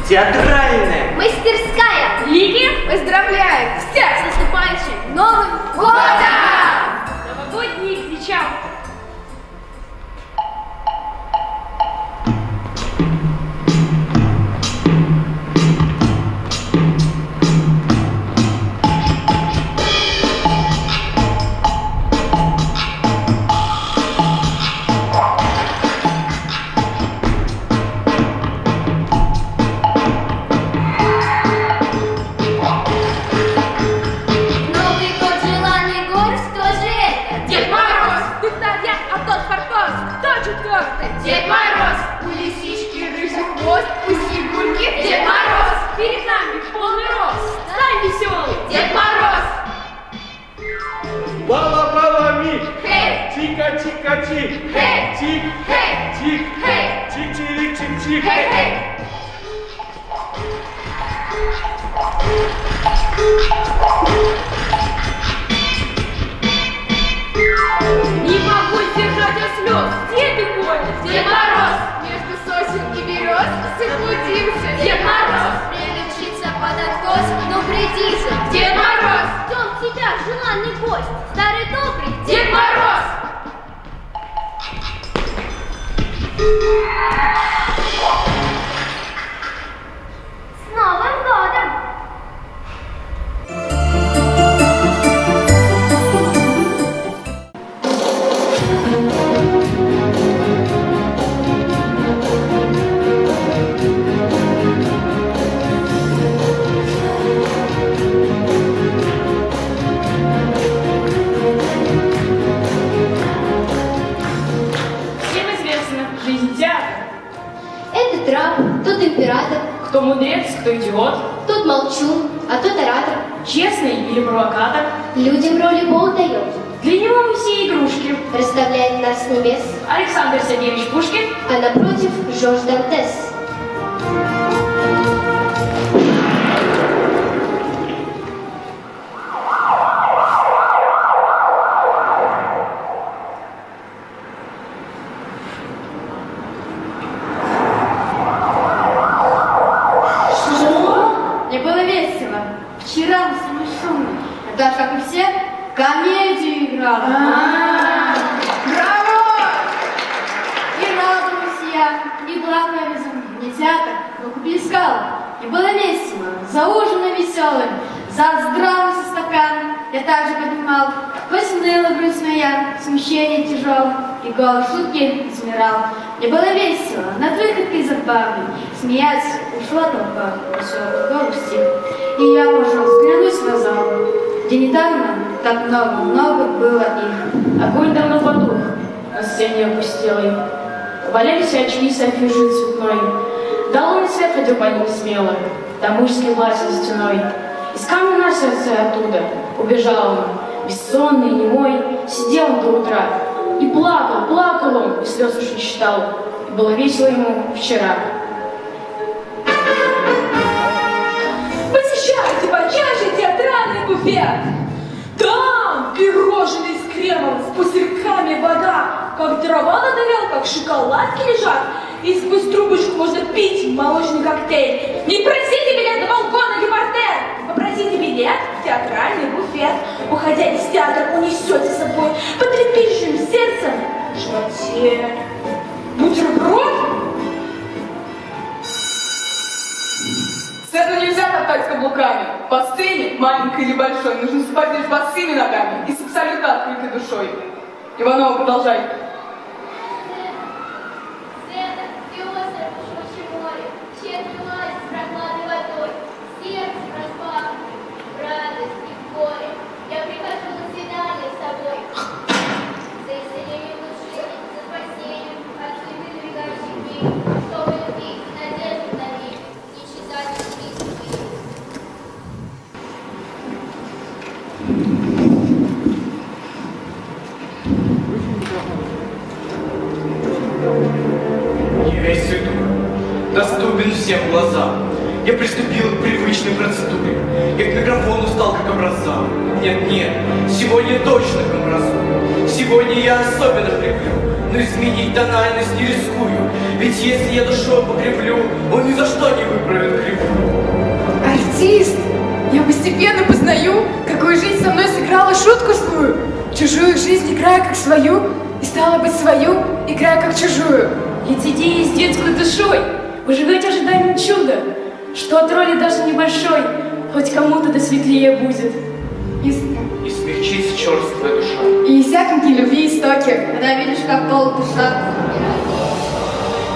Театральная Мастерская Лиги поздравляет всех с наступающим Новым годом! Новогодние кричат. Дед Мороз! У лисички рыжий хвост, у снегурки Дед Мороз! Перед нами в полный рост! Стань веселый, Дед Мороз! Бала-бала-ми! Хей! Чика-чика-чик! Хей! Чик! Хей! Чик! Хей! Чик-чирик-чик-чик! Хей! Не могу сдержать от слез! Где ты ходишь? Дед Мороз! Между сосен и берез заблудился! Дед Мороз! Прилечиться под откос, ну приди же! Дед Мороз! Ждем тебя, желанный гость! Старый добрый Дед Мороз! С Новым годом! Всем известна жизнь театра. Этот раб, тот император, Кто мудрец, кто идиот, тот молчун, а тот оратор. честный или провокатор. Людям роли Бог дает, Для него мы все игрушки. расставляет нас с небес, Александр Сергеевич Пушкин. а напротив Жорж Дантес. Мне было весело. Вчера мы самый шумный. А так, как и все, комедию играла. Браво! И радовалась я, и главное безумие. Не театр, но купили скалы. И было весело, за ужином веселым, за здравый со стаканом. Я также поднимал, хоть ныла грудь моя, смущение тяжелое, и голос шутки замирал. Мне было весело, над выходкой забавной, смеясь, ушла толпа, веселый голос стих. И я пошел взглянуть на зал, где недавно так много было их. Огонь давно потух, на сцене опустелой. Валялись очки с афишей цветной. Да лунный свет ходил по ним смело, там мужские платья за стеной. Из камня на сердце оттуда убежал он, бессонный, немой, сидел он до утра. И плакал он, и слез уж не считал. И было весело ему вчера. Посещайте почаще театральный буфет. Там пирожные с кремом, с пузырьками вода, как дрова на тарелках, шоколадки лежат, и сквозь трубочку можно пить молочный коктейль. Не просите билет на балкон или портер, попросите билет в театральный буфет. Уходя из театра, унесете с собой потрепещущим сердцем в животе бутерброд. Сцену нельзя топтать каблуками. По сцене, маленькой или большой, нужно ступать лишь босыми ногами и с абсолютно открытой душой. Иванова, продолжай. Не весь дух, доступен всем глазам. Я приступил к привычной процедуре. Я к микрофону стал как образцом. Нет, сегодня точно к образцу. Сегодня я особенно кривлю, но изменить тональность не рискую. Ведь если я душой покривлю, он ни за что не выправит кривую. Артист! Я постепенно познаю, какую жизнь со мной сыграла шутку свою. Чужую жизнь играя как свою, и стала быть свою, играя как чужую. Ведь идея с детской душой, вы живете ожиданием чуда, что от роли даже небольшой, хоть кому-то да светлее будет. И смягчится черствая душа. И иссякнут любви истоки. Когда видишь, как пол душа.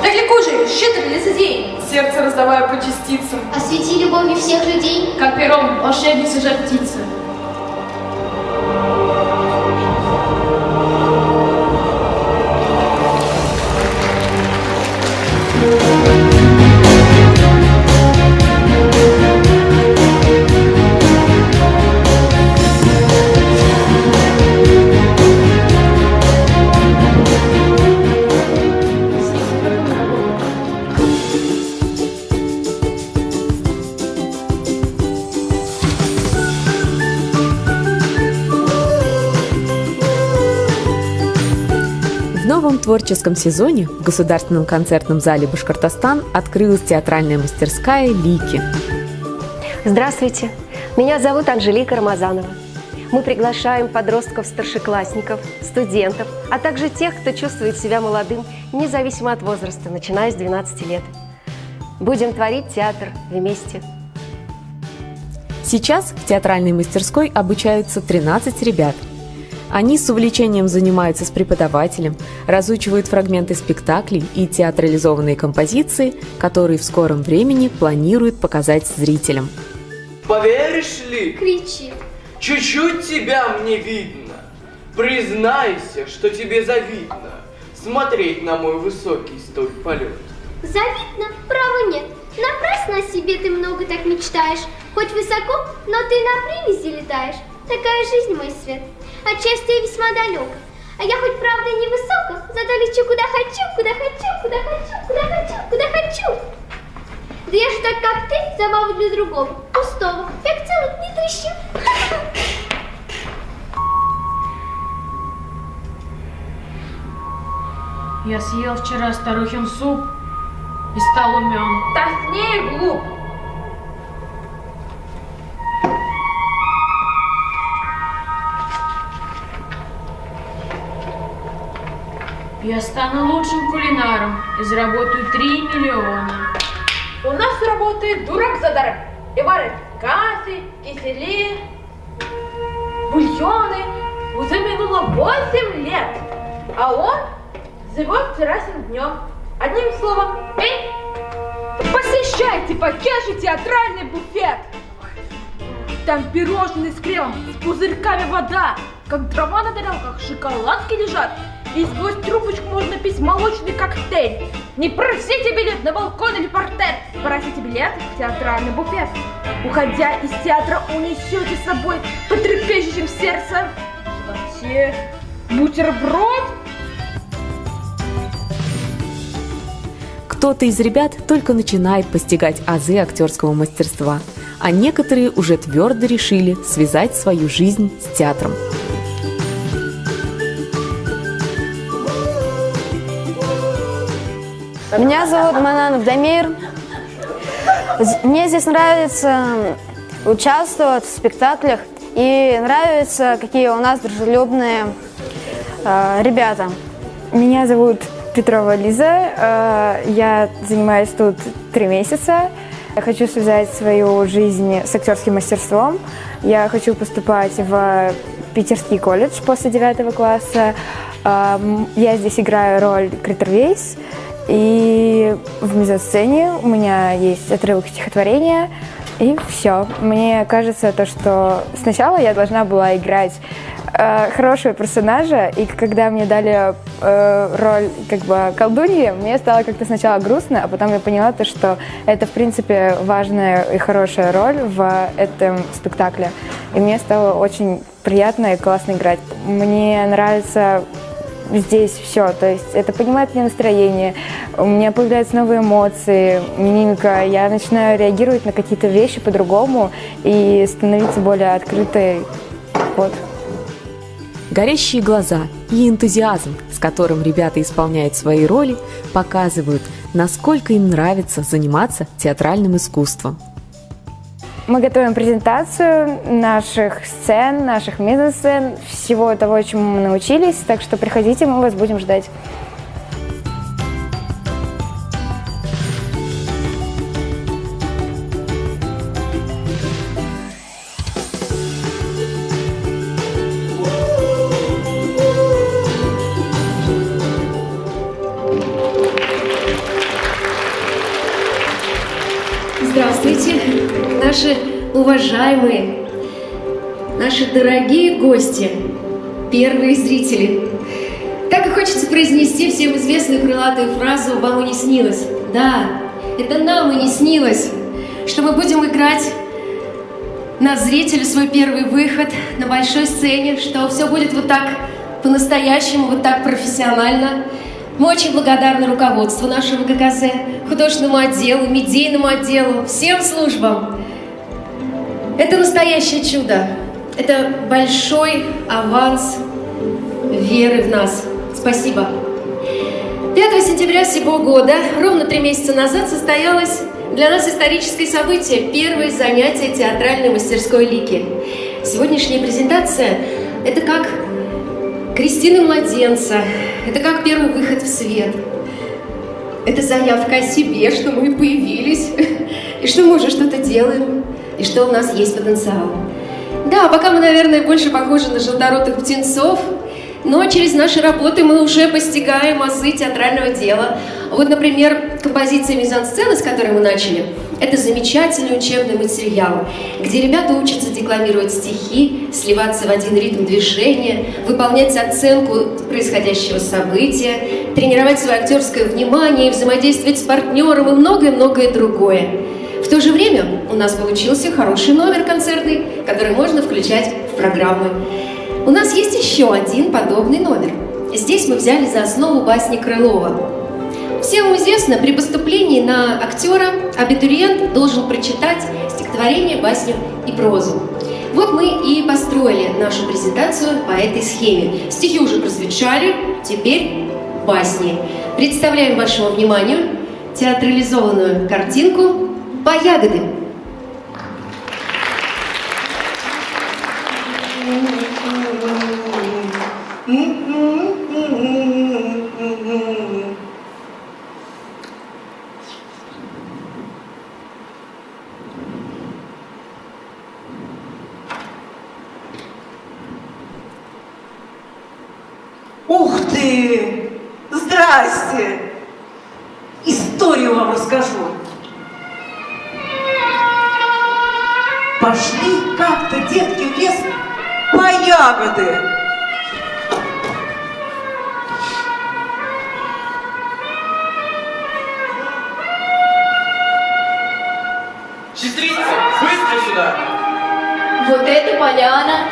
Так легко же, щедрый лицедей. Сердце раздавая по частицам. Освети любовью всех людей. Как пером волшебница жар птицы. В новом творческом сезоне в Государственном концертном зале «Башкортостан» открылась театральная мастерская «Лики». Здравствуйте, меня зовут Анжелика Рамазанова. Мы приглашаем подростков-старшеклассников, студентов, а также тех, кто чувствует себя молодым, независимо от возраста, начиная с 12 лет. Будем творить театр вместе. Сейчас в театральной мастерской обучаются 13 ребят. Они с увлечением занимаются с преподавателем, разучивают фрагменты спектаклей и театрализованные композиции, которые в скором времени планируют показать зрителям. Поверишь ли? Кричит. Чуть-чуть тебя мне видно. Признайся, что тебе завидно смотреть на мой высокий столь полет. Завидно? Права нет. Напрасно о себе ты много так мечтаешь. Хоть высоко, но ты на привязи летаешь. Такая жизнь, мой свет. Отчасти я весьма далека. А я хоть правда не высоко, зато лечу куда хочу, куда хочу, куда хочу, куда хочу, куда хочу. Да я же так, как ты, забаву для другого, пустого. Я к целым не трещу. Я съел вчера старухин суп и стал умен. Тоснее, глуп. Я стану лучшим кулинаром и заработаю 3 миллиона. У нас работает дурак за даром и варит каши, кисели, бульоны. Уже минуло 8 лет, а он живет вчерашним днем. Одним словом, Посещайте покеши театральный буфет. Там пирожные с кремом, с пузырьками вода, как дрова на тарелках, шоколадки лежат. И сквозь трубочку можно пить молочный коктейль. Не просите билет на балкон или портер, просите билет в театральный буфет. Уходя из театра, унесете с собой потрепещущим сердцем бутерброд. Кто-то из ребят только начинает постигать азы актерского мастерства, а некоторые уже твердо решили связать свою жизнь с театром. Меня зовут Мананов Дамир. Мне здесь нравится участвовать в спектаклях и нравится, какие у нас дружелюбные ребята. Меня зовут Петрова Лиза. Я занимаюсь тут 3 месяца. Я хочу связать свою жизнь с актерским мастерством. Я хочу поступать в Питерский колледж после 9 класса. Я здесь играю роль Криттервейс. И в мизансцене у меня есть отрывок стихотворения, и все. Мне кажется, что сначала я должна была играть хорошего персонажа, и когда мне дали роль колдуньи, мне стало как-то сначала грустно, а потом я поняла, что это, в принципе, важная и хорошая роль в этом спектакле. И мне стало очень приятно и классно играть. Мне нравится здесь все. То есть это поднимает мне настроение, у меня появляются новые эмоции, мимика, я начинаю реагировать на какие-то вещи по-другому и становиться более открытой. Вот. Горящие глаза и энтузиазм, с которым ребята исполняют свои роли, показывают, насколько им нравится заниматься театральным искусством. Мы готовим презентацию наших сцен, наших мизансцен, всего того, чему мы научились, так что приходите, мы вас будем ждать. Здравствуйте, наши уважаемые, наши дорогие гости, первые зрители. Так и хочется произнести всем известную крылатую фразу «Вам и не снилось». Да, это нам и не снилось, что мы будем играть на зрителя свой первый выход на большой сцене, что все будет вот так по-настоящему, вот так профессионально. Мы очень благодарны руководству нашего ГКЗ, художественному отделу, медийному отделу, всем службам. Это настоящее чудо. Это большой аванс веры в нас. Спасибо. 5 сентября сего года, ровно 3 месяца назад, состоялось для нас историческое событие – первое занятие театральной мастерской Лики. Сегодняшняя презентация – это как крестины младенца, это как первый выход в свет. Это заявка о себе, что мы появились, и что мы уже что-то делаем, и что у нас есть потенциал. Да, пока мы, наверное, больше похожи на желторотых птенцов, но через наши работы мы уже постигаем азы театрального дела. Вот, например, композиция мизансцены, с которой мы начали, это замечательный учебный материал, где ребята учатся декламировать стихи, сливаться в один ритм движения, выполнять оценку происходящего события, тренировать свое актерское внимание, взаимодействовать с партнером и многое-многое другое. В то же время у нас получился хороший номер концертный, который можно включать в программы. У нас есть еще один подобный номер. Здесь мы взяли за основу басни Крылова. Всем известно, при поступлении на актера абитуриент должен прочитать стихотворение, басню и прозу. Вот мы и построили нашу презентацию по этой схеме. Стихи уже прозвучали, теперь басни. Представляем вашему вниманию театрализованную картинку «По ягоды». Ух ты! Здрасте! Историю вам расскажу. Пошли как-то детки в лес по ягоды. Сестрица, быстро сюда! Вот это поляна.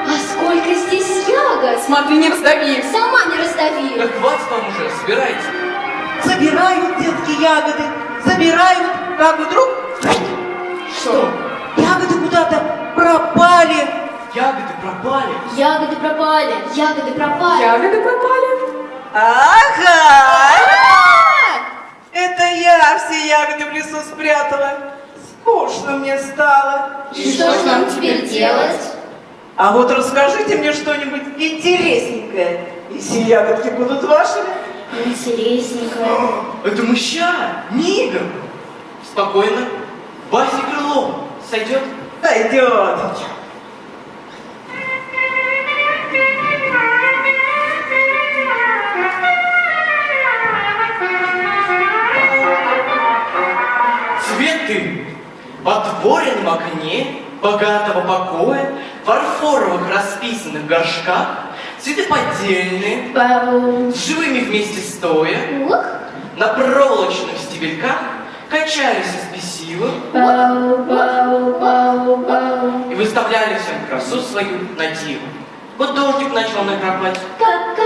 А сколько здесь ягод? Смотри, не раздави. Сама не раздави. Да хватит вам уже, собирайте. Забирают детки ягоды, забирают, как вдруг... Что? Ягоды куда-то пропали. Ягоды пропали. Ягоды пропали. Ягоды пропали. Ягоды пропали. Ага! Это я все ягоды в лесу спрятала. Скучно мне стало. И что же нам теперь делать? А вот расскажите мне что-нибудь интересненькое, и все ягодки будут вашими. Интересненькое. Это мы ща, мигом. Спокойно. Вася Крылов сойдет? Сойдет. Цветы в отворенном окне богатого покоя, в фарфоровых расписанных горшках, цветы поддельные, с живыми вместе стоя, на проволочных стебельках качались из бесила и выставляли всем красу свою на диво. Вот дождик начал накрапать. Как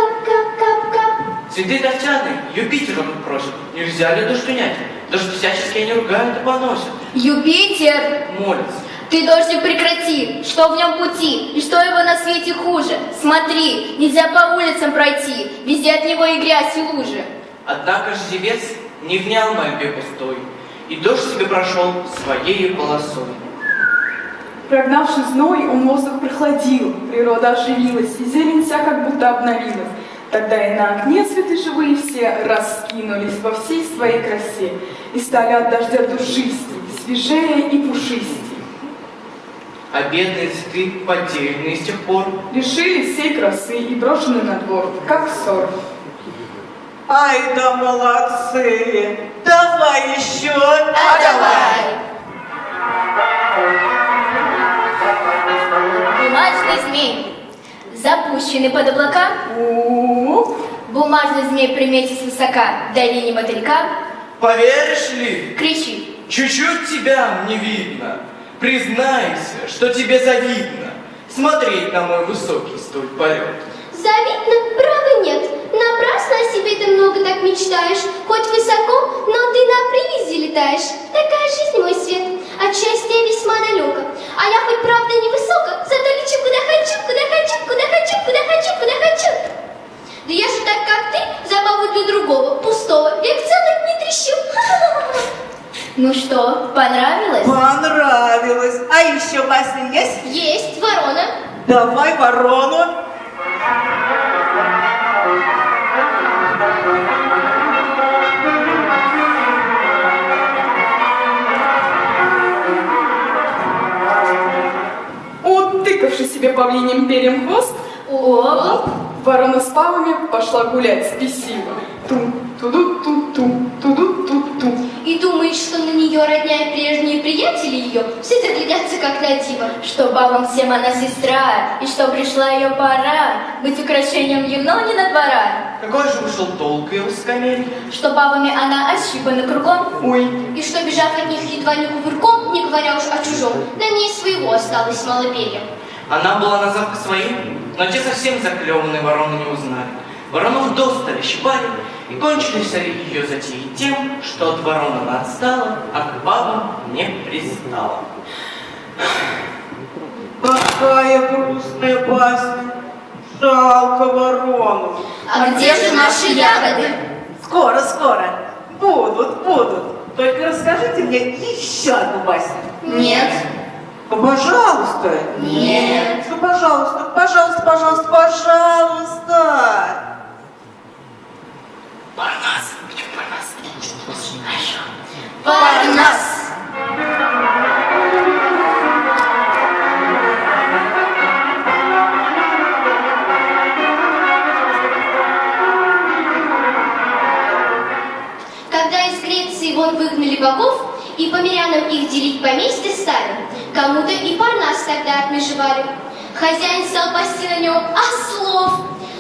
Цветы Татьяны Юпитера тут просят. Нельзя ли дождь унять? Дождь всячески они ругают и поносят. Юпитер! Молятся. Ты дождь прекрати, что в нем пути, и что его на свете хуже. Смотри, нельзя по улицам пройти, везде от него и грязь, и лужи. Однако ж Зевес не внял мольбе пустой, и дождь себе прошел своей полосой. Прогнавший зной, он воздух прохладил, природа оживилась, и зелень вся как будто обновилась. Тогда и на окне цветы живые все раскинулись во всей своей красе, и стали от дождя душистей, свежее и пушистей. А бедные цветы, потерянные с тех пор, Лишились всей красы и брошены на двор, как ссор. Ай да молодцы! Давай еще! Давай! Бумажный змей, запущенный под облака, бумажный змей приметит свысока, в долине мотылька, поверишь ли, кричи. чуть-чуть тебя мне видно. Признайся, что тебе завидно смотреть на мой высокий столь полет. Завидно, право нет. Напрасно о себе ты много так мечтаешь. Хоть высоко, но ты на привязи летаешь. Такая жизнь, мой свет, от счастья весьма далека. А я хоть правда не высоко, зато лечу куда хочу, куда хочу, куда хочу, куда хочу, куда хочу. Да я же так, как ты, забаву для другого, пустого, век целый не трещу. Ну что, понравилось? Понравилось. А еще басня есть? Есть, ворона. Давай ворону. Утыкавший себе павлиним перьям хвост, ворона с павами пошла гулять спесиво. Ту-ту-ду-ту-ту, ту-ду-ту-ту. И думаешь, что на нее родня и прежние приятели ее все заглядятся как на диво. Что бабам всем она сестра, и что пришла ее пора быть украшением юнонина двора. Какой же вышел толк и высокомерие? Что бабами она ощипана кругом. Ой, И что, бежав от них едва не кувырком, не говоря уж о чужом, на ней своего осталось мало перьев. Она была на замке своим, но те совсем заклеванные вороны не узнали. Ворону вдосталь щипали, и кончились ее затеи тем, что от ворон она отстала, а к бабам не пристала. Какая грустная басня. Жалко ворону. А где же наши ягоды? Скоро, скоро. Будут. Только расскажите мне еще одну басню. Нет. Пожалуйста. Нет. Ну, пожалуйста. Парнас! Почему Парнас? Парнас! Когда из Греции вон выгнали богов, и по мирянам их делить поместье стали, кому-то и Парнас тогда отмежевали. Хозяин стал пасти на нем ослов.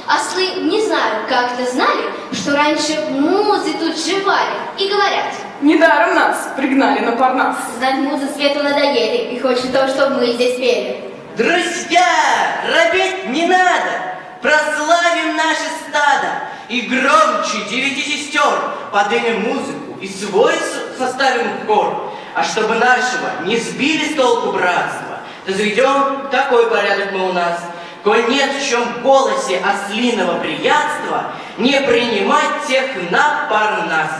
Ослы, не знаю, как-то знали, что раньше музы тут жевали, и говорят: недаром нас пригнали на Парнас. Знать музы свету надоели, и хочет то, чтобы мы здесь пели. Друзья, робеть не надо! Прославим наше стадо! И громче 9 сестер поднимем музыку и свой составим хор. А чтобы нашего не сбили с толку братства, то заведем такой порядок мы у нас. Коль нет в чем голосе ослиного приятства, не принимать тех на Парнас.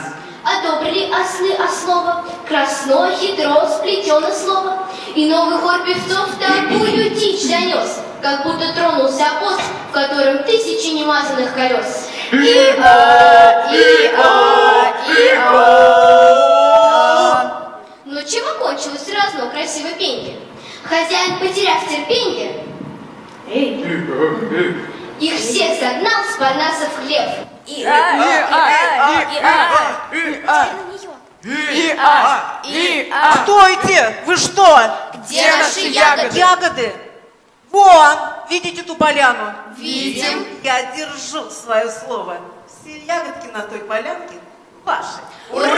одобрили ослы ослова, красно, хитро, сплетено слово. И новый хор певцов такую дичь донес, как будто тронулся обоз, в котором тысячи немазанных колес. Но чем окончилось разно красивой пеньки? Хозяин, потеряв терпенье, их всех загнал с Парнаса в хлев. Стойте! Вы что? Где наши ягоды? Ягоды? Вон! Видите ту поляну? Видим. Я держу свое слово. Все ягодки на той полянке ваши. Ура!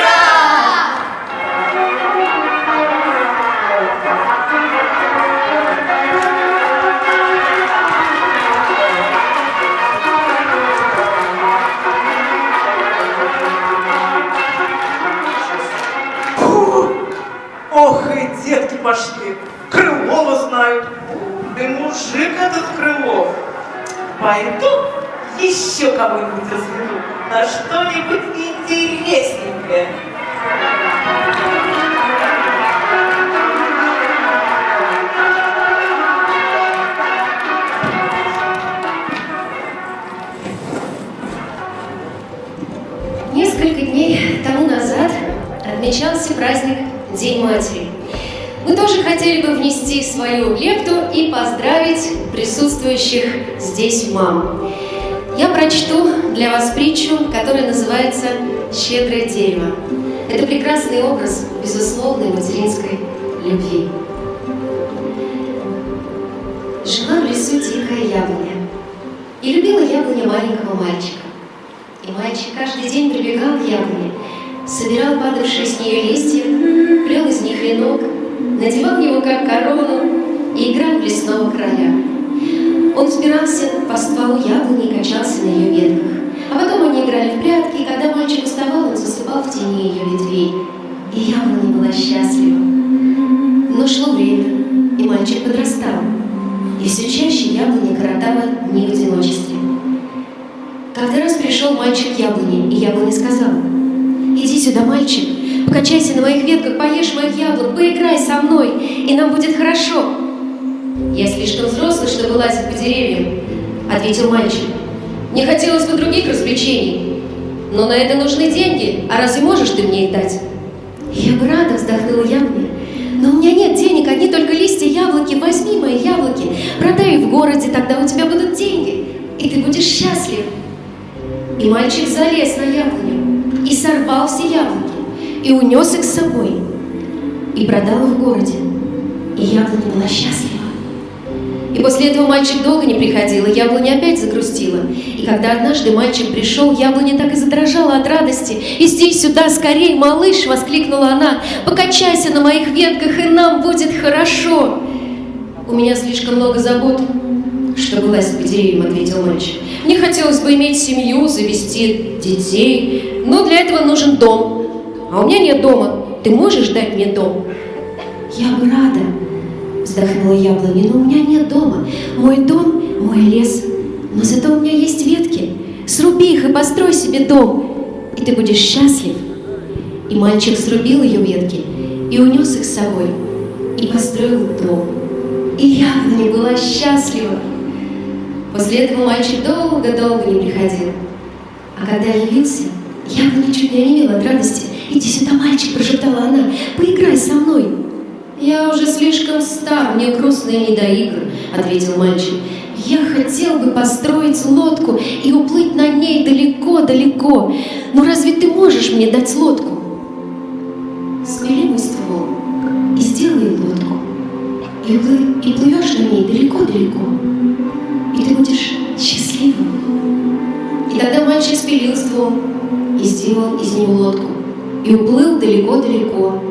пойду еще кого-нибудь разведу на что-нибудь интересненькое. Несколько дней тому назад отмечался праздник День матери. Мы тоже хотели бы внести свою лепту и поздравить присутствующих здесь мам. Я прочту для вас притчу, которая называется «Щедрое дерево». Это прекрасный образ безусловной материнской любви. Жила в лесу дикая яблоня, и любила яблоня маленького мальчика. И мальчик каждый день прибегал к яблоне, собирал падавшие с нее листья, плел из них венок, надевал его как корону и играл в лесного короля. Он взбирался по стволу яблони и качался на ее ветках. А потом они играли в прятки, и когда мальчик уставал, он засыпал в тени ее ветвей. И яблоня была счастлива. Но шло время, и мальчик подрастал. И все чаще яблоня коротала дни в одиночестве. Как-то раз пришел мальчик к яблоне, и яблоня сказала: «Иди сюда, мальчик, покачайся на моих ветках, поешь моих яблок, поиграй со мной, и нам будет хорошо». «Я слишком взрослый, чтобы лазить по деревьям», — ответил мальчик. «Мне хотелось бы других развлечений, но на это нужны деньги, а разве можешь ты мне их дать?» «Я бы рада», — вздохнула яблоня, «но у меня нет денег, одни только листья яблоки, возьми мои яблоки, продай их в городе, тогда у тебя будут деньги, и ты будешь счастлив». И мальчик залез на яблоню и сорвал все яблоки, и унес их с собой, и продал их в городе, и яблоня была счастлива. И после этого мальчик долго не приходил, и яблоня опять загрустила. И когда однажды мальчик пришел, яблоня так и задрожала от радости. «Иди сюда скорей, малыш!» — воскликнула она. «Покачайся на моих ветках, и нам будет хорошо!» «У меня слишком много забот, чтобы лазить по деревьям», — ответил мальчик. «Мне хотелось бы иметь семью, завести детей, но для этого нужен дом. А у меня нет дома. Ты можешь дать мне дом?» «Я бы рада», — вздохнула яблоня, «но у меня нет дома. Мой дом — мой лес. Но зато у меня есть ветки. Сруби их и построй себе дом, и ты будешь счастлив». И мальчик срубил ее ветки и унес их с собой, и построил дом. И яблоня была счастлива. После этого мальчик долго-долго не приходил. А когда явился, яблоня чуть не онемела от радости. «Иди сюда, мальчик!» — прошептала она. «Поиграй со мной!» «Я уже слишком стар, мне грустно и не до игр», — ответил мальчик. «Я хотел бы построить лодку и уплыть на ней далеко-далеко. Но разве ты можешь мне дать лодку?» «Спили мой ствол и сделай лодку, и плывешь на ней далеко-далеко, и ты будешь счастливым». И тогда мальчик спилил ствол и сделал из него лодку, и уплыл далеко-далеко,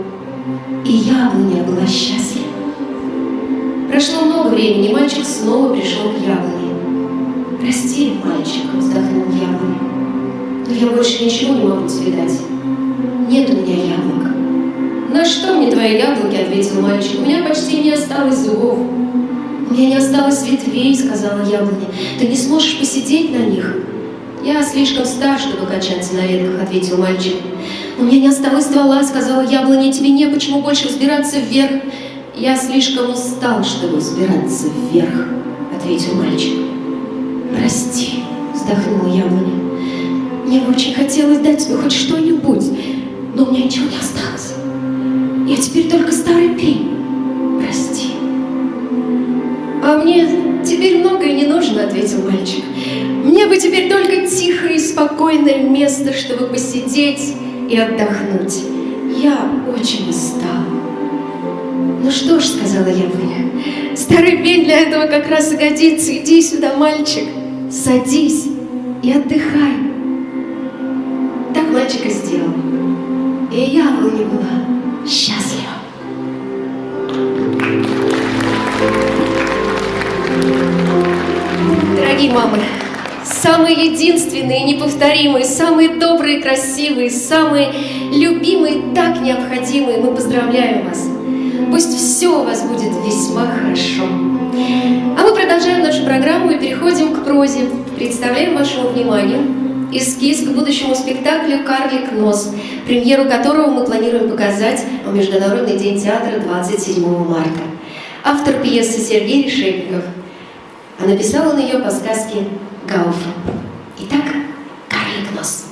и яблоня была счастлива. Прошло много времени, и мальчик снова пришел к яблоне. «Прости, мальчик», — вздохнул яблоня, «но я больше ничего не могу тебе дать. Нет у меня яблок». «На что мне твои яблоки?» — ответил мальчик. «У меня почти не осталось зубов». «У меня не осталось ветвей», — сказала яблоня. «Ты не сможешь посидеть на них». «Я слишком стар, чтобы качаться на ветках», — ответил мальчик. «У меня не осталось ствола», — сказала яблоня. «Тебе не почему больше взбираться вверх». «Я слишком устал, чтобы взбираться вверх», — ответил мальчик. «Прости», — вздохнула яблоня. «Мне бы очень хотелось дать тебе хоть что-нибудь, но у меня ничего не осталось. Я теперь только старый пень. Прости». «А мне теперь многое не нужно», — ответил мальчик. «Мне бы теперь только тихое и спокойное место, чтобы посидеть и отдохнуть. Я очень устал». «Ну что ж», — сказала яблоня, — «старый пень для этого как раз и годится. Иди сюда, мальчик, садись и отдыхай». Так мальчик и сделал. И яблоня была счастлива. Дорогие мамы, самые единственные, неповторимые, самые добрые, красивые, самые любимые, так необходимые, мы поздравляем вас. пусть все у вас будет весьма хорошо. А мы продолжаем нашу программу и переходим к прозе. Представляем вашему вниманию эскиз к будущему спектаклю «Карлик Нос», премьеру которого мы планируем показать в Международный день театра 27 марта. Автор пьесы Сергей Решетников, а написал он ее по сказке Гауфа. Итак, «Карлик Нос».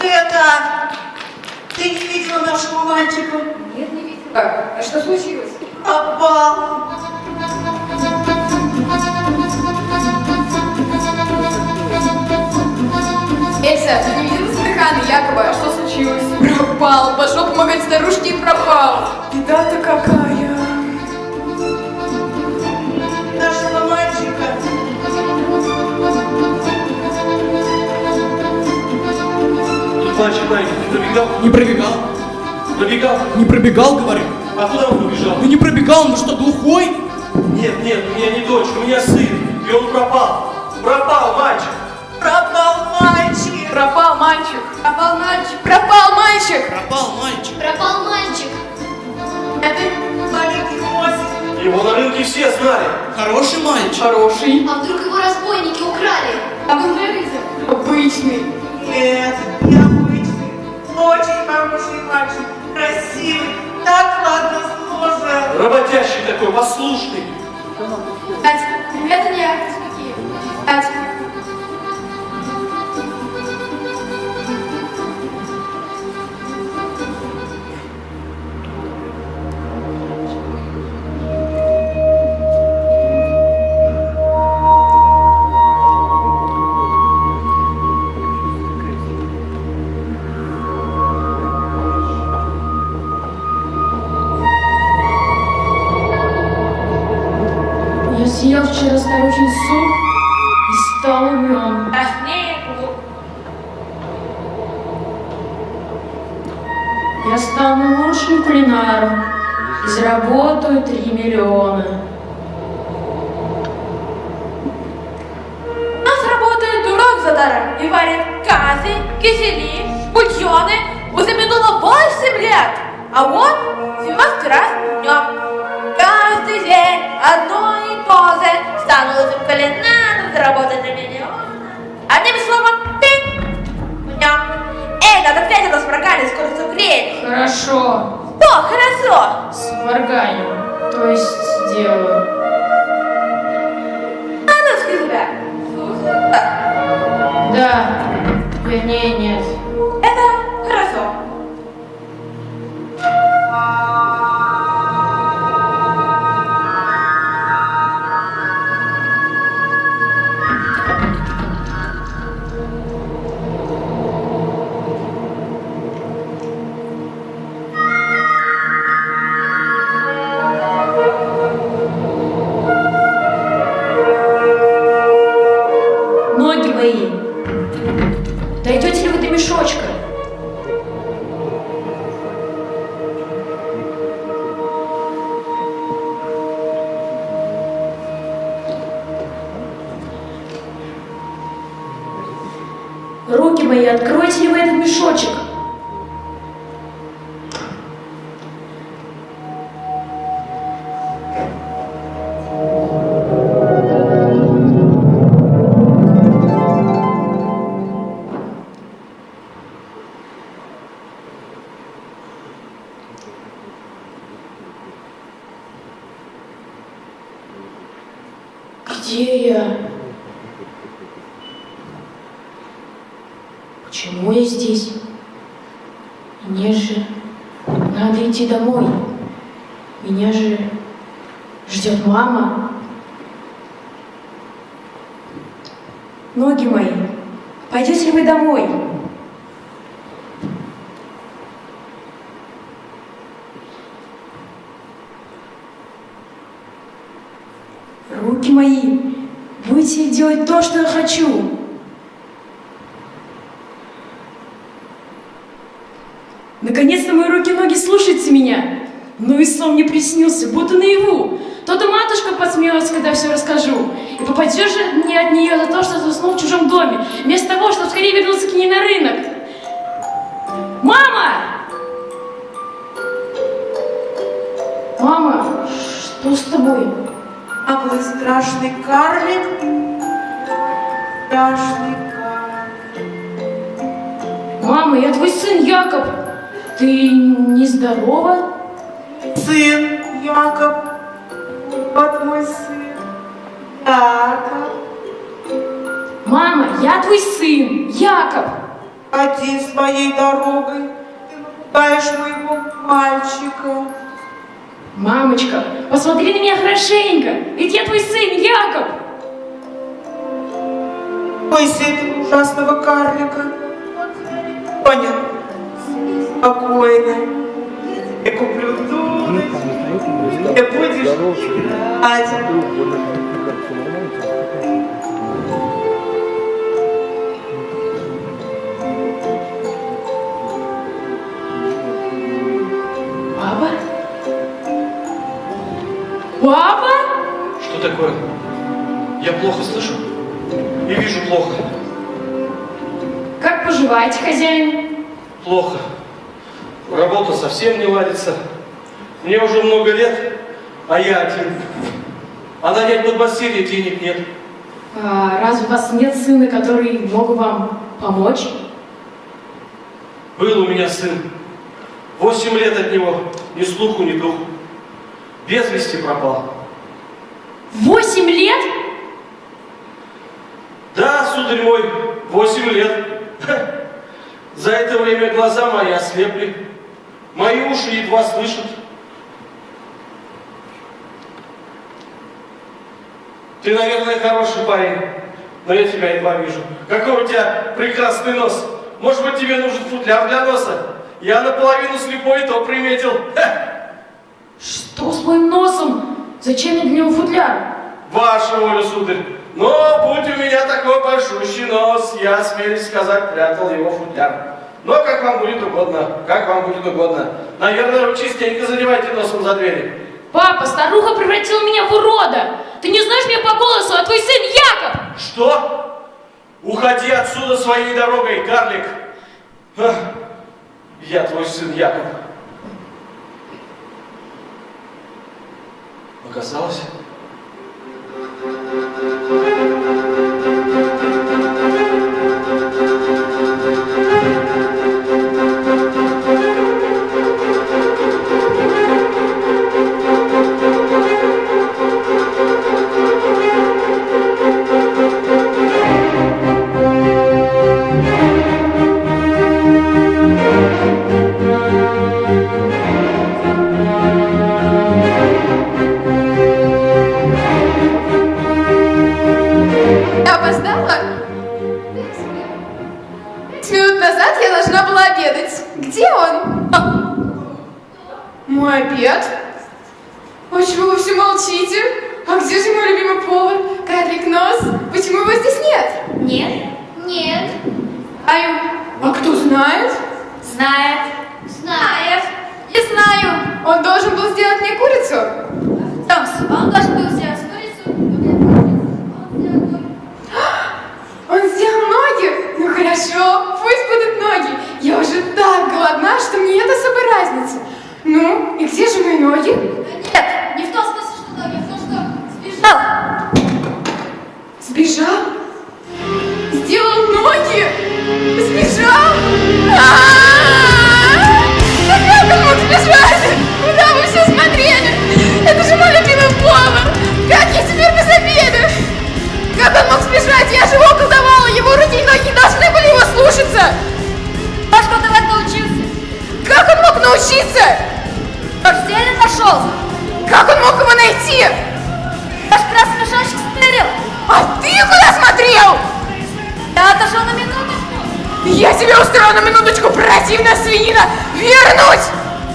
Это... Ты не видела нашего мальчика? Нет, не видела. А что случилось? Пропал. Эся, ты не видела Смехана якобы? А что случилось? Пропал. Пошел помогать старушке и пропал. Беда-то какая. Нашего мальчика. Мальчик, пробегал? Не пробегал. Пробегал? Не пробегал, говорю. А куда он побежал? Ну не пробегал, он что, глухой? Нет, у меня не дочь, у меня сын. И он пропал. Пропал мальчик. Пропал мальчик. Пропал мальчик. Пропал мальчик. Пропал мальчик. Пропал мальчик. Пропал мальчик. Это маленький Мосик. Его на рынке все знали. Хороший мальчик. Хороший. А вдруг его разбойники украли? А вы выглядите? Обычный. Нет, необычный. Очень хороший мальчик. Красивый. Так ладно сложен. Работящий такой, послушный. Это не акты какие. Я съел вчера старухин суп и стал умен. Я стану лучшим кулинаром и заработаю 3 миллиона. У нас работает дурак за даром и варит казы, кисели, бульоны уже минуло 8 лет, а вот 90 раз днем. Каждый день одно и то же, стану лучшим кулинаром, заработать 3 миллиона. Одним словом, ты днем. Эй, надо встретиться с врагами, скоро все греет. Хорошо. Что хорошо? С варганем. То есть сделаю. А ну, тебя. Да. Вернее, нет. Это хорошо. Ноги мои. Дойдете ли вы до мешочка? Руки мои, откройте ли вы этот мешочек? Где я? Почему я здесь? Мне же надо идти домой. Меня же ждет мама. Ноги мои, пойдете ли вы домой? Руки мои, будете делать то, что я хочу. Наконец-то мои руки и ноги слушаются меня. Ну и сон мне приснился, будто наяву. То-то матушка посмеялась, когда все расскажу. И попадешь же мне от нее за то, что заснул в чужом доме, вместо того, чтобы скорее вернуться к ней на рынок. Мама! Мама, что с тобой? А вы страшный карлик? Страшный карлик. Мама, я твой сын Яков. Ты нездорова? Сын Яков. Вот мой сын Яков. Мама, я твой сын Яков. Ходи своей дорогой. Ты напугаешь моего мальчика. Мамочка, посмотри на меня хорошенько. Ведь я твой сын Яков. Бойся этого ужасного карлика. Понял? Спокойно. Я куплю дудочку. Ты будешь играть. Папа? Папа? Что такое? Я плохо слышу и вижу плохо. Как поживаете, хозяин? Плохо. Работа совсем не ладится. Мне уже много лет, а я один. А нанять подмастерья денег нет. А разве у вас нет сына, который мог бы вам помочь? Был у меня сын. 8 лет от него ни слуху, ни духу. Без вести пропал. 8 лет? Да, сударь мой, 8 лет. За это время глаза мои ослепли. Мои уши едва слышат. Ты, наверное, хороший парень, но я тебя едва вижу. Какой у тебя прекрасный нос. Может быть, тебе нужен футляр для носа? Я наполовину слепой, то приметил. Что с моим носом? Зачем мне для него футляр? Ваша воля, сударь. Но будь у меня такой большущий нос, я, смеюсь сказать, прятал его в футляр. Но как вам будет угодно, как вам будет угодно. Наверное, вы частенько задеваете носом за двери. Папа, старуха превратила меня в урода. Ты не знаешь меня по голосу, а твой сын Яков. Что? Уходи отсюда своей дорогой, карлик. Ах, я твой сын Яков. Показалось? Я опоздала? 5 минут назад я должна была обедать. Где он? Мой обед? Почему вы все молчите? А где же мой любимый повар? Карлик Нос? Почему его здесь нет? Нет? Нет. А кто знает? Знает. Знает. Не знаю. Он должен был сделать мне курицу. Томс, Он должен был сделать курицу. он сделал ноги? Ну хорошо, пусть будут ноги. Я уже так голодна, что мне нет особой разницы. Ну, и где же мои ноги? Нет, не в том смысле, что ноги, в том, что сбежал. Сбежал? Сделал ноги? Сбежал? Да как он мог сбежать? Куда вы все смотрели? Это же мой любимый повар! Как я теперь без обеда? Как он мог сбежать? Я же его околдовала, его руки и ноги должны были его слушаться! А что ты так научился? Как он мог научиться? Где ты нашел? Как он мог его найти? Наш красный мешочек стырил. А ты куда смотрел? Я отошел на минуточку. Я тебя устроила на минуточку, противная свинина! Вернуть!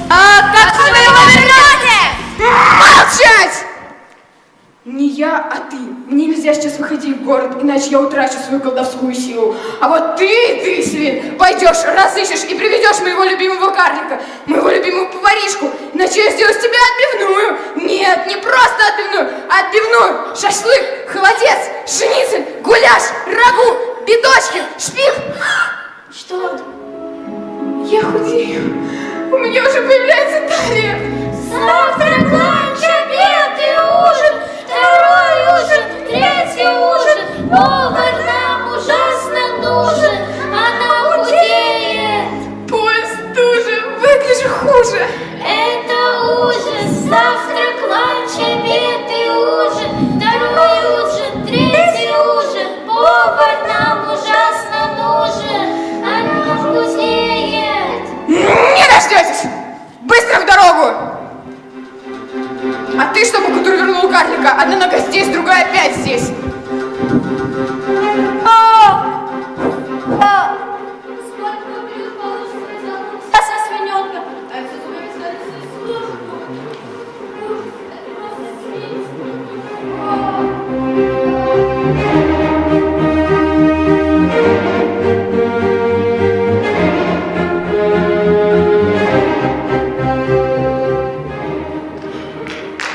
А как вы его вернете? Молчать! Не я, а ты. Мне нельзя сейчас выходить в город, иначе я утрачу свою колдовскую силу. А вот ты, свин, пойдешь, разыщешь и приведешь моего любимого карлика, моего любимого поваришку, иначе я сделаю с тебя отбивную. Нет, не просто отбивную, а отбивную. Шашлык, холодец, шницель, гуляш, рагу, бедочки, шпик. Что? Я худею. У меня уже появляется талия. Завтрак, ланч, обед и ужин, второй ужин, третий ужин. Повар нам ужасно нужен, она худеет. Поезд тоже, выгляжу хуже. Это ужас. Завтрак, ланч, обед и ужин, второй ужин, третий ужин. Повар нам ужасно нужен, она худеет. Не дождетесь! Быстро в дорогу! А ты, чтобы кутурвернул карлика, одна нога здесь, другая опять здесь. Сколько блюд получится из одного со свиненка? А все зубами связаны с ложку. Это просто смесь.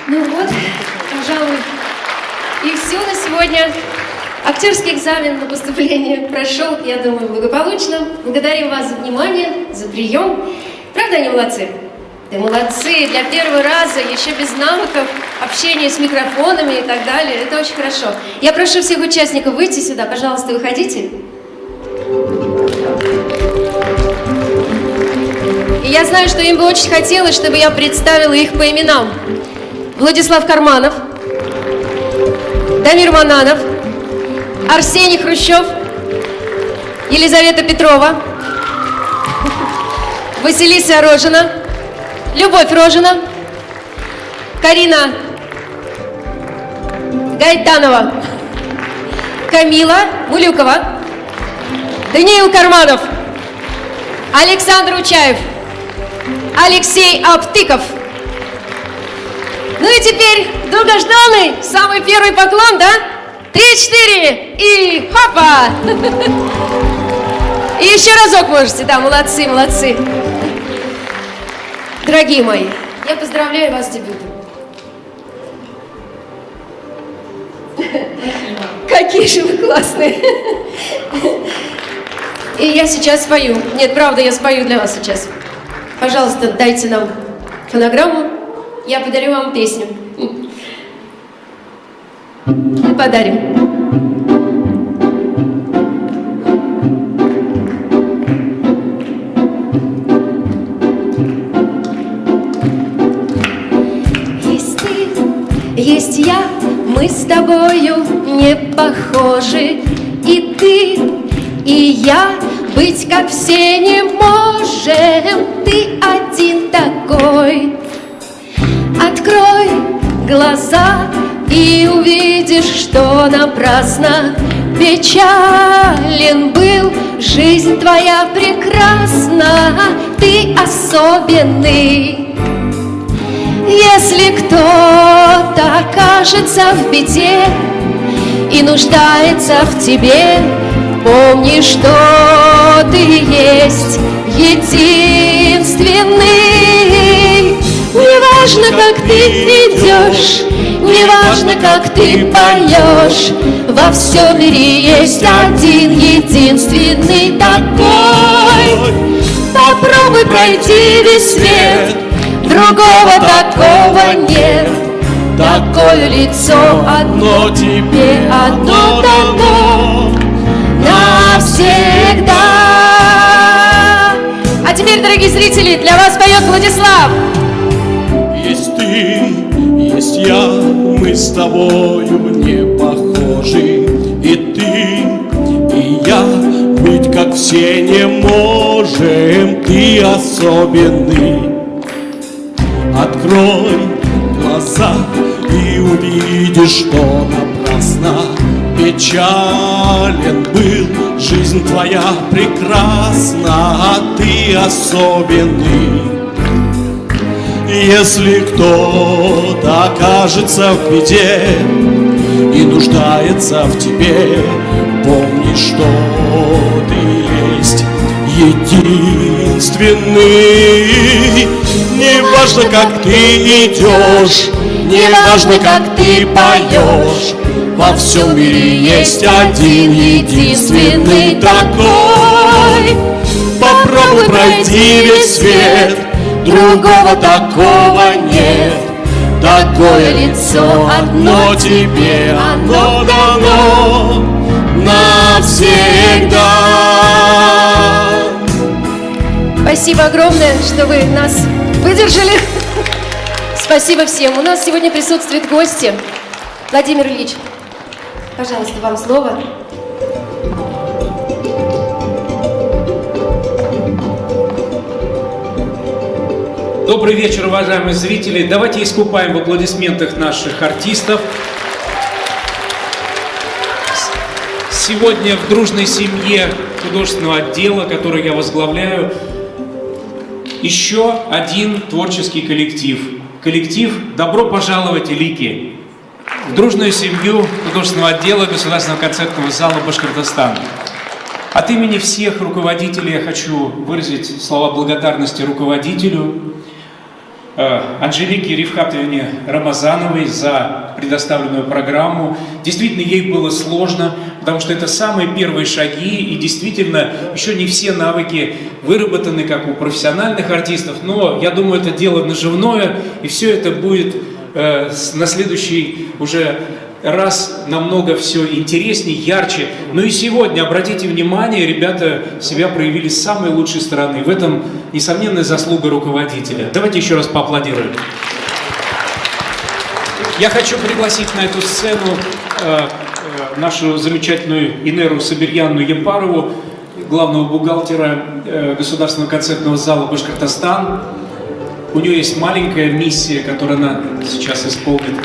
Ну вот, пожалуй, и все на сегодня. Актерский экзамен на поступление прошел, я думаю, благополучно. Благодарим вас за внимание, за прием. Правда, они молодцы? Да молодцы, для первого раза, еще без навыков общения с микрофонами и так далее. Это очень хорошо. Я прошу всех участников выйти сюда. Пожалуйста, выходите. И я знаю, что им бы очень хотелось, чтобы я представила их по именам. Владислав Карманов, Дамир Мананов, Арсений Хрущев, Елизавета Петрова, Василиса Рожина, Любовь Рожина, Карина Гайтанова, Камила Мулюкова, Даниил Карманов, Александр Учаев, Алексей Аптыков. Ну и теперь долгожданный самый первый поклон, да? 3-4 и хопа! И еще разок можете, да, молодцы, молодцы. Дорогие мои, я поздравляю вас с дебютом. Какие же вы классные. И я сейчас спою. Нет, правда, я спою для вас сейчас. Пожалуйста, дайте нам фонограмму. Я подарю вам песню. Подарим. Есть ты, есть я, мы с тобою не похожи. И ты, и я быть как все не можем. Ты один такой. Открой глаза и увидишь, что напрасно печален был. Жизнь твоя прекрасна, ты особенный. Если кто-то окажется в беде и нуждается в тебе, помни, что ты есть единственный. Неважно, как ты идешь, неважно, как ты поешь, во всем мире есть один единственный такой. Попробуй пройти весь свет, другого такого нет. Такое лицо одно тебе, одно дано навсегда. А теперь, дорогие зрители, для вас поет Владислав. Есть ты, есть я, мы с тобою не похожи. И ты, и я быть как все не можем. Ты особенный. Открой глаза и увидишь, что напрасно печален был. Жизнь твоя прекрасна, а ты особенный. Если кто-то окажется в беде и нуждается в тебе, помни, что ты есть единственный. Неважно, как ты идешь, неважно, как ты поешь, во всем мире есть один единственный такой. Попробуй пройти весь свет, другого такого нет. Такое лицо одно тебе, оно дано навсегда. Спасибо огромное, что вы нас выдержали. Спасибо всем. У нас сегодня присутствуют гости. Владимир Ильич, пожалуйста, вам слово. Добрый вечер, уважаемые зрители. Давайте искупаем в аплодисментах наших артистов. Сегодня в дружной семье художественного отдела, который я возглавляю, еще один творческий коллектив. Коллектив «Добро пожаловать, Лики» в дружную семью художественного отдела Государственного концертного зала Башкортостана. От имени всех руководителей я хочу выразить слова благодарности руководителю Анжелике Рифкатовне Рамазановой за предоставленную программу. Действительно, ей было сложно, потому что это самые первые шаги, и действительно еще не все навыки выработаны, как у профессиональных артистов, но я думаю, это дело наживное, и все это будет на следующий уже раз намного все интереснее, ярче. Ну и сегодня, обратите внимание, ребята себя проявили с самой лучшей стороны. В этом несомненная заслуга руководителя. Давайте еще раз поаплодируем. Я хочу пригласить на эту сцену нашу замечательную Инеру Сабирьяновну Епарову, главного бухгалтера Государственного концертного зала Башкортостан. У нее есть маленькая миссия, которую она сейчас исполнит.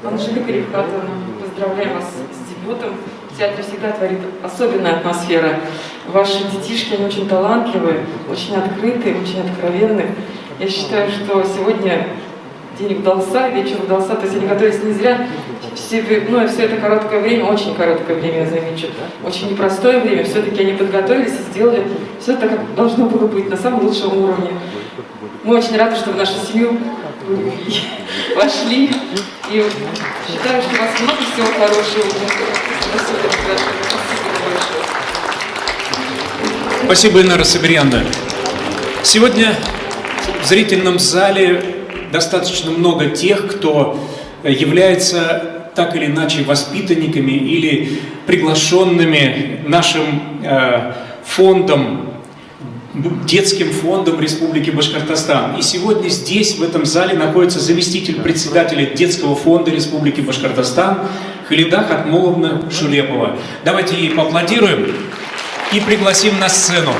Анжелика Рифкатовна, поздравляем вас с дебютом. В театре всегда творит особенная атмосфера. Ваши детишки, они очень талантливые, очень открытые, очень откровенные. Я считаю, что сегодня день удался, вечер удался, то есть они готовились не зря. Все это короткое время, очень короткое время, я замечу, очень непростое время, все-таки они подготовились и сделали все так, как должно было быть, на самом лучшем уровне. Мы очень рады, что в нашу семью вошли, и считаю, что у вас много всего хорошего. Спасибо, Инара Сабирьяновна. Сегодня в зрительном зале достаточно много тех, кто является так или иначе воспитанниками или приглашенными нашим фондом, детским фондом Республики Башкортостан. И сегодня здесь, в этом зале, находится заместитель председателя детского фонда Республики Башкортостан Халида Хатмуловна Шулепова. Давайте ей поаплодируем и пригласим на сцену.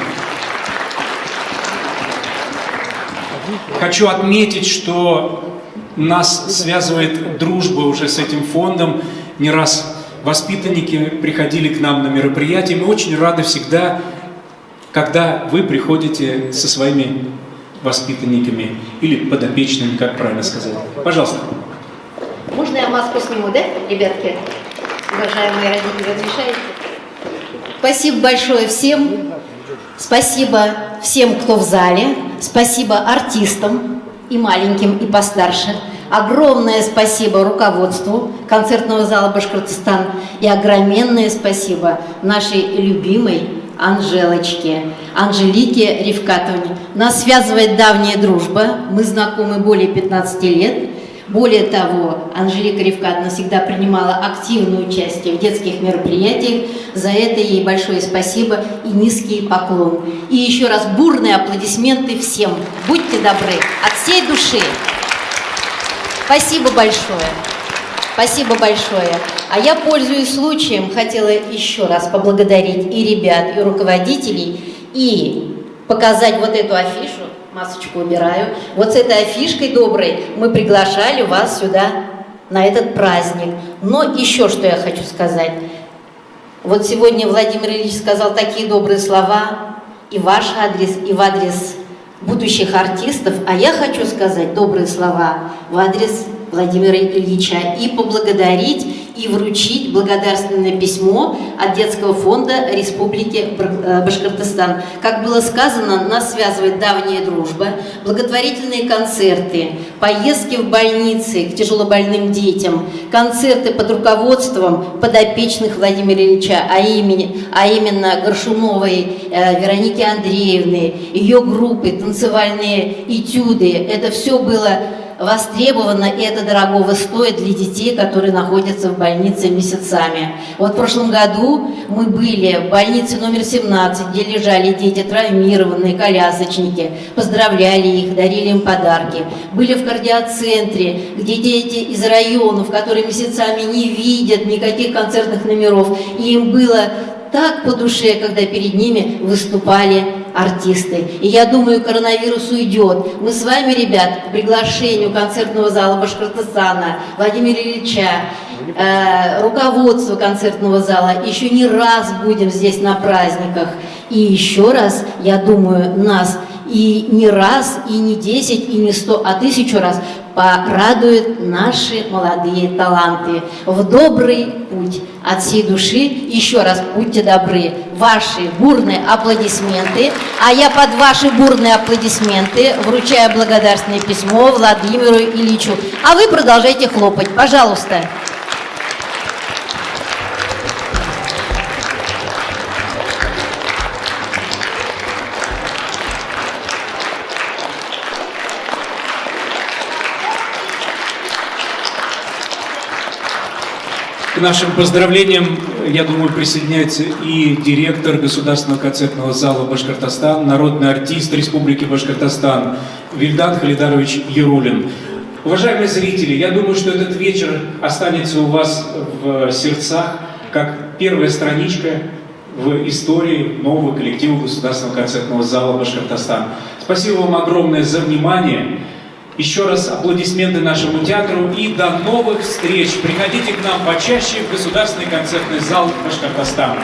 Хочу отметить, что нас связывает дружба уже с этим фондом. Не раз воспитанники приходили к нам на мероприятия. Мы очень рады всегда, когда вы приходите со своими воспитанниками или подопечными, как правильно сказать. Пожалуйста. Можно я маску сниму, да, ребятки? Уважаемые родители, разрешаете? Спасибо большое всем. Спасибо всем, кто в зале. Спасибо артистам, и маленьким, и постарше. Огромное спасибо руководству концертного зала Башкортостан. И огроменное спасибо нашей любимой Анжелочке, Анжелике Рифкатовне. Нас связывает давняя дружба. Мы знакомы более 15 лет. Более того, Анжелика Рифкатовна всегда принимала активное участие в детских мероприятиях. За это ей большое спасибо и низкий поклон. И еще раз бурные аплодисменты всем. Будьте добры, от всей души. Спасибо большое. Спасибо большое. А я, пользуясь случаем, хотела еще раз поблагодарить и ребят, и руководителей, и показать вот эту афишу. Масочку убираю. Вот с этой афишкой доброй мы приглашали вас сюда, на этот праздник. Но еще что я хочу сказать. Вот сегодня Владимир Ильич сказал такие добрые слова и в ваш адрес, и в адрес будущих артистов. А я хочу сказать добрые слова в адрес Владимира Ильича и поблагодарить и вручить благодарственное письмо от Детского фонда Республики Башкортостан. Как было сказано, нас связывает давняя дружба, благотворительные концерты, поездки в больницы к тяжелобольным детям, концерты под руководством подопечных Владимира Ильича, а именно Горшуновой Вероники Андреевны, ее группы, танцевальные этюды. Это все было востребовано, и это дорогого стоит для детей, которые находятся в больнице месяцами. Вот в прошлом году мы были в больнице номер 17, где лежали дети травмированные, колясочники, поздравляли их, дарили им подарки. Были в кардиоцентре, где дети из районов, которые месяцами не видят никаких концертных номеров, и им было так по душе, когда перед ними выступали артисты. И я думаю, коронавирус уйдет. Мы с вами, ребят, по приглашению концертного зала Башкортостана, Владимира Ильича, руководство концертного зала, еще не раз будем здесь на праздниках. И еще раз, я думаю, нас и не раз, и не 10, и не 100, а 1000 раз порадуют наши молодые таланты. В добрый путь от всей души. Еще раз будьте добры. Ваши бурные аплодисменты. А я под ваши бурные аплодисменты вручаю благодарственное письмо Владимиру Ильичу. А вы продолжайте хлопать. Пожалуйста. К нашим поздравлениям, я думаю, присоединяется и директор Государственного концертного зала Башкортостан, народный артист Республики Башкортостан Вильдан Халидарович Ярулин. Уважаемые зрители, я думаю, что этот вечер останется у вас в сердцах как первая страничка в истории нового коллектива Государственного концертного зала Башкортостан. Спасибо вам огромное за внимание. Еще раз аплодисменты нашему театру и до новых встреч. Приходите к нам почаще в Государственный концертный зал Башкортостана.